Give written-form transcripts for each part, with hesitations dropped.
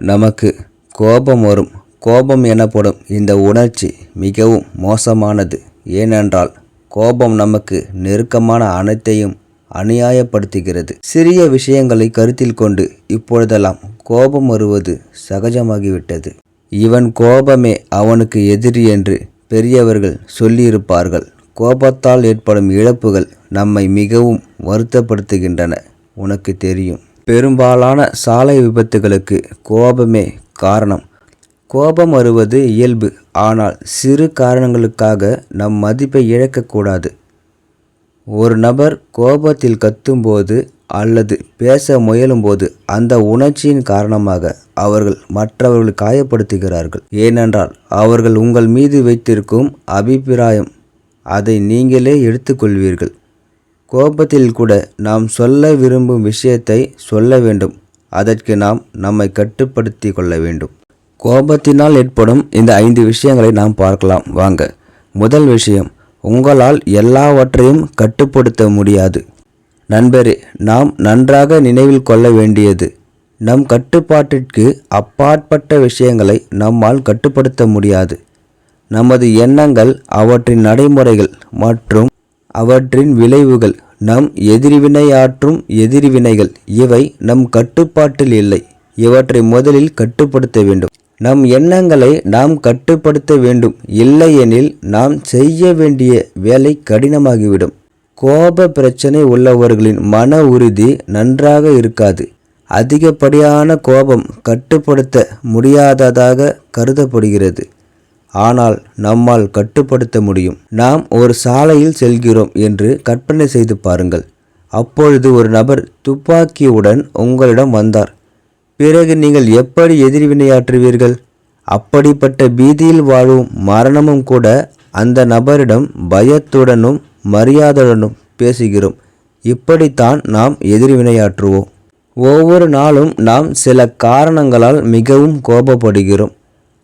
நமக்கு கோபம் வரும். கோபம் எனப்படும் இந்த உணர்ச்சி மிகவும் மோசமானது. ஏனென்றால் கோபம் நமக்கு நெருக்கமான அனைத்தையும் அநியாயப்படுத்துகிறது. சிறிய விஷயங்களை கருத்தில் கொண்டு இப்பொழுதெல்லாம் கோபம் வருவது சகஜமாகிவிட்டது. இவன் கோபமே அவனுக்கு எதிரி என்று பெரியவர்கள் சொல்லியிருப்பார்கள். கோபத்தால் ஏற்படும் இழப்புகள் நம்மை மிகவும் வருத்தப்படுத்துகின்றன. உனக்கு தெரியும், பெரும்பாலான சாலை விபத்துகளுக்கு கோபமே காரணம். கோபம் வருவது இயல்பு, ஆனால் சிறு காரணங்களுக்காக நம் மதிப்பை இழக்கக்கூடாது. ஒரு நபர் கோபத்தில் கத்தும்போது அல்லது பேச முயலும்போது அந்த உணர்ச்சியின் காரணமாக அவர்கள் மற்றவர்களை காயப்படுத்துகிறார்கள். ஏனென்றால் அவர்கள் உங்கள் மீது வைத்திருக்கும் அபிப்பிராயம் அதை நீங்களே எடுத்துக்கொள்வீர்கள். கோபத்தில் கூட நாம் சொல்ல விரும்பும் விஷயத்தை சொல்ல வேண்டும். அதற்கு நாம் நம்மை கட்டுப்படுத்தி கொள்ள வேண்டும். கோபத்தினால் ஏற்படும் இந்த 5 விஷயங்களை நாம் பார்க்கலாம் வாங்க. முதல் விஷயம், உங்களால் எல்லாவற்றையும் கட்டுப்படுத்த முடியாது. நண்பரே, நாம் நன்றாக நினைவில் கொள்ள வேண்டியது, நம் கட்டுப்பாட்டிற்கு அப்பாற்பட்ட விஷயங்களை நம்மால் கட்டுப்படுத்த முடியாது. நமது எண்ணங்கள், அவற்றின் நடைமுறைகள் மற்றும் அவற்றின் விளைவுகள், நம் எதிர்வினையாற்றும் எதிர்வினைகள், இவை நம் கட்டுப்பாட்டில் இல்லை. இவற்றை முதலில் கட்டுப்படுத்த வேண்டும். நம் எண்ணங்களை நாம் கட்டுப்படுத்த வேண்டும். இல்லையெனில் நாம் செய்ய வேண்டிய வேலை கடினமாகிவிடும். கோப பிரச்சனை உள்ளவர்களின் மன உறுதி நன்றாக இருக்காது. அதிகப்படியான கோபம் கட்டுப்படுத்த முடியாததாக கருதப்படுகிறது. ஆனால் நம்மால் கட்டுப்படுத்த முடியும். நாம் ஒரு சாலையில் செல்கிறோம் என்று கற்பனை செய்து பாருங்கள். அப்பொழுது ஒரு நபர் துப்பாக்கியுடன் உங்களிடம் வந்தார். பிறகு நீங்கள் எப்படி எதிர்வினையாற்றுவீர்கள்? அப்படிப்பட்ட பீதியில் வாழும் மரணமும் கூட அந்த நபரிடம் பயத்துடனும் மரியாதையுடனும் பேசுகிறோம். இப்படித்தான் நாம் எதிர்வினையாற்றுவோம். ஒவ்வொரு நாளும் நாம் சில காரணங்களால் மிகவும் கோபப்படுகிறோம்.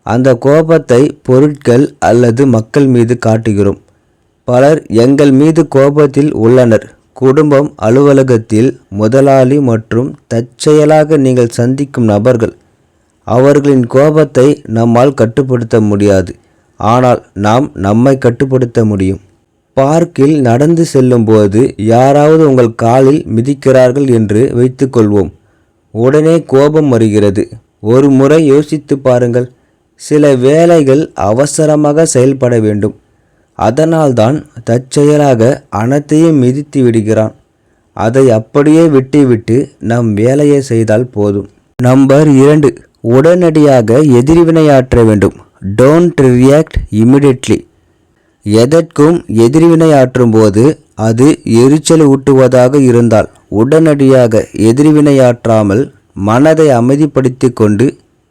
அந்த கோபத்தை பொருட்கள் அல்லது மக்கள் மீது காட்டுகிறோம். பலர் எங்கள் மீது கோபத்தில் உள்ளனர். குடும்பம், அலுவலகத்தில் முதலாளி மற்றும் தற்செயலாக நீங்கள் சந்திக்கும் நபர்கள். அவர்களின் கோபத்தை நம்மால் கட்டுப்படுத்த முடியாது. ஆனால் நாம் நம்மை கட்டுப்படுத்த முடியும். பார்க்கில் நடந்து செல்லும்போது யாராவது உங்கள் காலில் மிதிக்கிறார்கள் என்று வைத்துக்கொள்வோம். உடனே கோபம் வருகிறது. ஒரு முறை யோசித்து பாருங்கள். சில வேளைகள் அவசரமாக செயல்பட வேண்டும். அதனால்தான் தற்செயலாக அனைத்தையும் மிதித்து விடுகிறான். அதை அப்படியே விட்டுவிட்டு நம் வேலையை செய்தால் போதும். நம்பர் 2, உடனடியாக எதிர்வினையாற்ற வேண்டும். Don't react immediately. எதற்கும் எதிர்வினையாற்றும் போது அது எரிச்சல் ஊட்டுவதாக இருந்தால் உடனடியாக எதிர்வினையாற்றாமல் மனதை அமைதிப்படுத்தி கொண்டு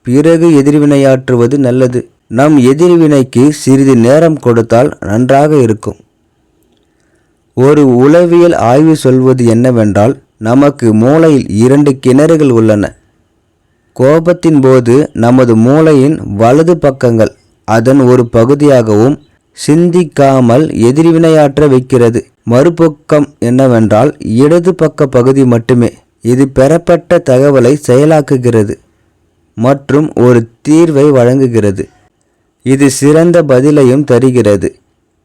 பிறகு எதிர்வினையாற்றுவது நல்லது. நம் எதிர்வினைக்கு சிறிது நேரம் கொடுத்தால் நன்றாக இருக்கும். ஒரு உளவியல் ஆய்வு சொல்வது என்னவென்றால், நமக்கு மூளையில் 2 கிணறுகள் உள்ளன. கோபத்தின் போது நமது மூளையின் வலது பக்கங்கள் அதன் ஒரு பகுதியாகவும் சிந்திக்காமல் எதிர்வினையாற்ற வைக்கிறது. மறுபக்கம் என்னவென்றால் இடது பக்க பகுதி மட்டுமே. இது பெறப்பட்ட தகவலை செயலாக்குகிறது மற்றும் ஒரு தீர்வை வழங்குகிறது. இது சிறந்த பதிலையும் தருகிறது.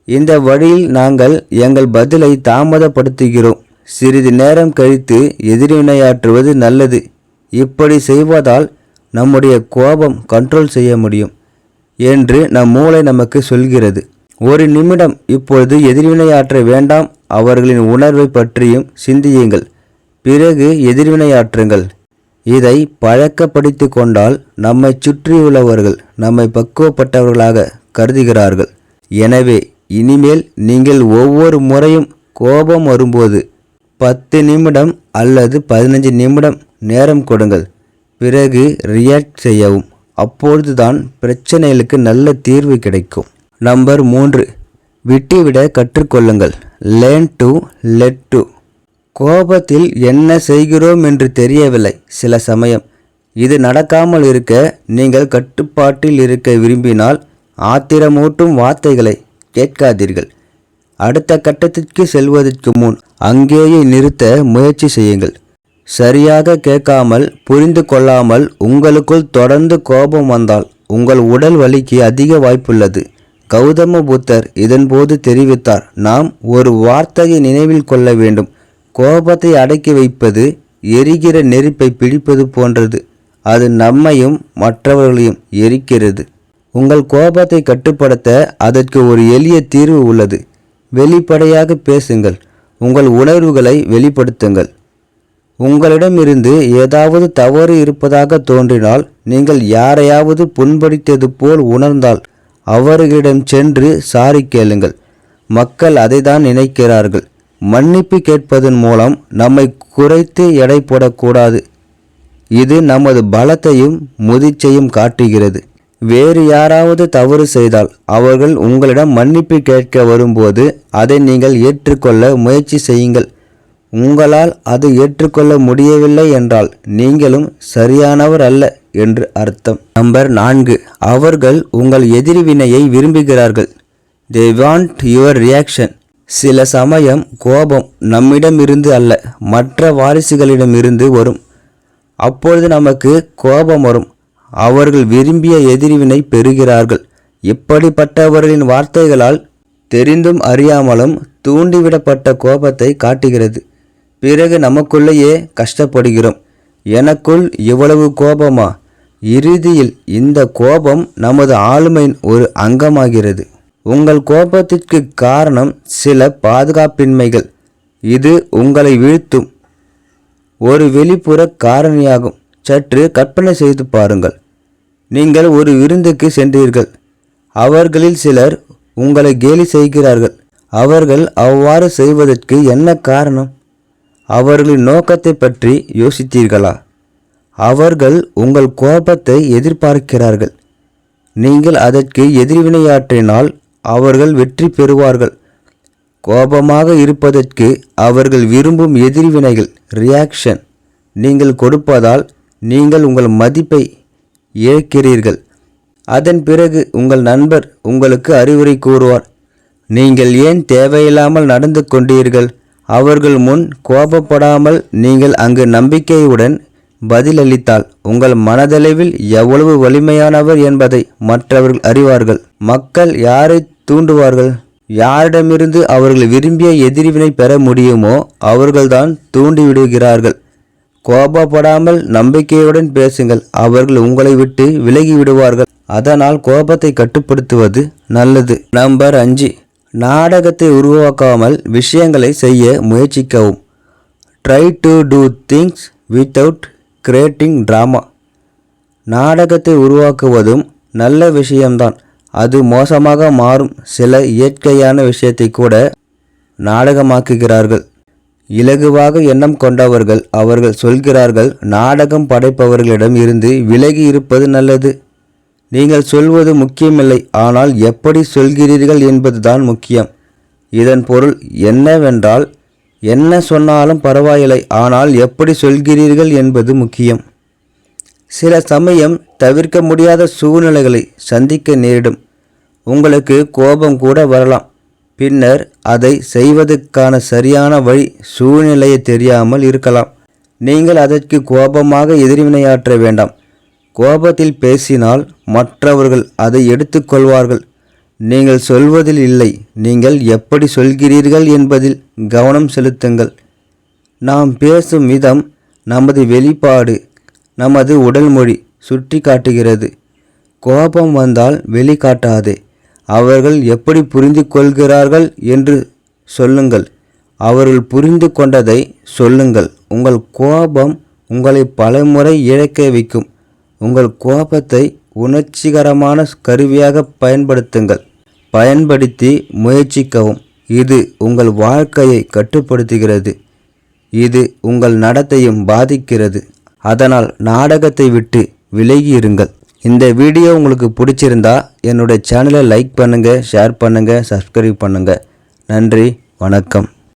இந்த வழியில் நாங்கள் எங்கள் பதிலை தாமதப்படுத்துகிறோம். சிறிது நேரம் கழித்து எதிர்வினையாற்றுவது நல்லது. இப்படி செய்வதால் நம்முடைய கோபம் கண்ட்ரோல் செய்ய முடியும் என்று நம் மூளை நமக்கு சொல்கிறது. ஒரு நிமிடம், இப்பொழுது எதிர்வினையாற்ற வேண்டாம். அவர்களின் உணர்வை பற்றியும் சிந்தியுங்கள். பிறகு எதிர்வினையாற்றுங்கள். இதை பழக்கப்படுத்தி கொண்டால் நம்மை சுற்றியுள்ளவர்கள் நம்மை பக்குவப்பட்டவர்களாக கருதுகிறார்கள். எனவே இனிமேல் நீங்கள் ஒவ்வொரு முறையும் கோபம் வரும்போது 10 நிமிடம் அல்லது 15 நிமிடம் நேரம் கொடுங்கள். பிறகு ரியாக்ட் செய்யவும். அப்பொழுதுதான் பிரச்சனைகளுக்கு நல்ல தீர்வு கிடைக்கும். நம்பர் 3, விட்டுவிட கற்றுக்கொள்ளுங்கள். Learn to led to. கோபத்தில் என்ன செய்கிறோம் என்று தெரியவில்லை. சில சமயம் இது நடக்காமல் இருக்க நீங்கள் கட்டுப்பாட்டில் இருக்க விரும்பினால் ஆத்திரமூட்டும் வார்த்தைகளை கேட்காதீர்கள். அடுத்த கட்டத்திற்கு செல்வதற்கு முன் அங்கேயே நிறுத்த முயற்சி செய்யுங்கள். சரியாக கேட்காமல் புரிந்து கொள்ளாமல் உங்களுக்குள் தொடர்ந்து கோபம் வந்தால் உங்கள் உடல் வலிக்கு அதிக வாய்ப்புள்ளது. கௌதம புத்தர் இதன்போது தெரிவித்தார், நாம் ஒரு வார்த்தையை நினைவில் கொள்ள வேண்டும். கோபத்தை அடக்கி வைப்பது எரிகிற நெருப்பை பிடிப்பது போன்றது. அது நம்மையும் மற்றவர்களையும் எரிக்கிறது. உங்கள் கோபத்தை கட்டுப்படுத்த அதற்கு ஒரு எளிய தீர்வு உள்ளது. வெளிப்படையாக பேசுங்கள். உங்கள் உணர்வுகளை வெளிப்படுத்துங்கள். உங்களிடமிருந்து ஏதாவது தவறு இருப்பதாக தோன்றினால், நீங்கள் யாரையாவது புண்படுத்தியது போல் உணர்ந்தால் அவர்களிடம் சென்று சாரி கேளுங்கள். மக்கள் அதைதான் நினைக்கிறார்கள். மன்னிப்பு கேட்பதன் மூலம் நம்மை குறைத்து எடை போடக்கூடாது. இது நமது பலத்தையும் முதிர்ச்சியையும் காட்டுகிறது. வேறு யாராவது தவறு செய்தால் அவர்கள் உங்களிடம் மன்னிப்பு கேட்க வரும்போது அதை நீங்கள் ஏற்றுக்கொள்ள முயற்சி செய்யுங்கள். உங்களால் அதை ஏற்றுக்கொள்ள முடியவில்லை என்றால் நீங்களும் சரியானவர் அல்ல என்று அர்த்தம். நம்பர் 4, அவர்கள் உங்கள் எதிர்வினையை விரும்புகிறார்கள். They want your reaction. சில சமயம் கோபம் நம்மிடமிருந்து அல்ல, மற்ற வாரிசுகளிடமிருந்து வரும். அப்பொழுது நமக்கு கோபம் வரும். அவர்கள் விரும்பிய எதிர்வினை பெறுகிறார்கள். இப்படிப்பட்டவர்களின் வார்த்தைகளால் தெரிந்தும் அறியாமலும் தூண்டிவிடப்பட்ட கோபத்தை காட்டுகிறது. பிறகு நமக்குள்ளேயே கஷ்டப்படுகிறோம். எனக்குள் இவ்வளவு கோபமா? இறுதியில் இந்த கோபம் நமது ஆளுமையின் ஒரு அங்கமாகிறது. உங்கள் கோபத்திற்கு காரணம் சில பாதுகாப்பின்மைகள். இது உங்களை வீழ்த்தும் ஒரு வெளிப்புற காரணியாகும். சற்று கற்பனை செய்து பாருங்கள். நீங்கள் ஒரு விருந்துக்கு சென்றீர்கள். அவர்களில் சிலர் உங்களை கேலி செய்கிறார்கள். அவர்கள் அவ்வாறு செய்வதற்கு என்ன காரணம்? அவர்களின் நோக்கத்தை பற்றி யோசித்தீர்களா? அவர்கள் உங்கள் கோபத்தை எதிர்பார்க்கிறார்கள். நீங்கள் அதற்கு எதிர்வினையாற்றினால் அவர்கள் வெற்றி பெறுவார்கள். கோபமாக இருப்பதற்கு அவர்கள் விரும்பும் எதிர்வினைகள் ரியாக்ஷன் நீங்கள் கொடுப்பதால் நீங்கள் உங்கள் மதிப்பை இழக்கிறீர்கள். அதன் பிறகு உங்கள் நண்பர் உங்களுக்கு அறிவுரை கூறுவார். நீங்கள் ஏன் தேவையில்லாமல் நடந்து கொண்டீர்கள்? அவர்கள் முன் கோபப்படாமல் நீங்கள் அங்கு நம்பிக்கையுடன் பதிலளித்தால் உங்கள் மனதளவில் எவ்வளவு வலிமையானவர் என்பதை மற்றவர்கள் அறிவார்கள். மக்கள் யாரை தூண்டுவார்கள்? யாரிடமிருந்து அவர்கள் விரும்பிய எதிர்வினை பெற முடியுமோ அவர்கள்தான் தூண்டிவிடுகிறார்கள். கோபப்படாமல் நம்பிக்கையுடன் பேசுங்கள். அவர்கள் உங்களை விட்டு விலகி விடுவார்கள். அதனால் கோபத்தை கட்டுப்படுத்துவது நல்லது. நம்பர் 5, நாடகத்தை உருவாக்காமல் விஷயங்களை செய்ய முயற்சிக்கவும். Try to do things without creating drama. நாடகத்தை உருவாக்குவதும் நல்ல விஷயம்தான். அது மோசமாக மாறும். சில இயற்கையான விஷயத்தை கூட நாடகமாக்குகிறார்கள். இலகுவாக எண்ணம் கொண்டவர்கள் அவர்கள் சொல்கிறார்கள், நாடகம் படைப்பவர்களிடம் இருந்து விலகி இருப்பது நல்லது. நீங்கள் சொல்வது முக்கியமில்லை, ஆனால் எப்படி சொல்கிறீர்கள் என்பதுதான் முக்கியம். இதன் பொருள் என்னவென்றால், என்ன சொன்னாலும் பரவாயில்லை, ஆனால் எப்படி சொல்கிறீர்கள் என்பது முக்கியம். சில சமயம் தவிர்க்க முடியாத சூழ்நிலைகளை சந்திக்க நேரிடும். உங்களுக்கு கோபம் கூட வரலாம். பின்னர் அதை செய்வதற்கான சரியான வழி சூழ்நிலையை தெரியாமல் இருக்கலாம். நீங்கள் அதற்கு கோபமாக எதிர்வினையாற்ற வேண்டாம். கோபத்தில் பேசினால் மற்றவர்கள் அதை எடுத்துக்கொள்வார்கள். நீங்கள் சொல்வதில் இல்லை, நீங்கள் எப்படி சொல்கிறீர்கள் என்பதில் கவனம் செலுத்துங்கள். நாம் பேசும் விதம் நமது வெளிப்பாடு, நமது உடல் மொழி சுட்டி காட்டுகிறது. கோபம் வந்தால் வெளிக்காட்டாதே. அவர்கள் எப்படி புரிந்து கொள்கிறார்கள் என்று சொல்லுங்கள். அவர்கள் புரிந்து கொண்டதை சொல்லுங்கள். உங்கள் கோபம் உங்களை பலமுறை இழக்க வைக்கும். உங்கள் கோபத்தை உணர்ச்சிகரமான கருவியாக பயன்படுத்தி முயற்சிக்கவும். இது உங்கள் வாழ்க்கையை கட்டுப்படுத்துகிறது. இது உங்கள் நடத்தையும் பாதிக்கிறது. அதனால் நாடகத்தை விட்டு விலகி இருங்கள். இந்த வீடியோ உங்களுக்கு பிடிச்சிருந்தா என்னுடைய சேனலை லைக் பண்ணுங்கள், ஷேர் பண்ணுங்கள், சப்ஸ்கிரைப் பண்ணுங்கள். நன்றி, வணக்கம்.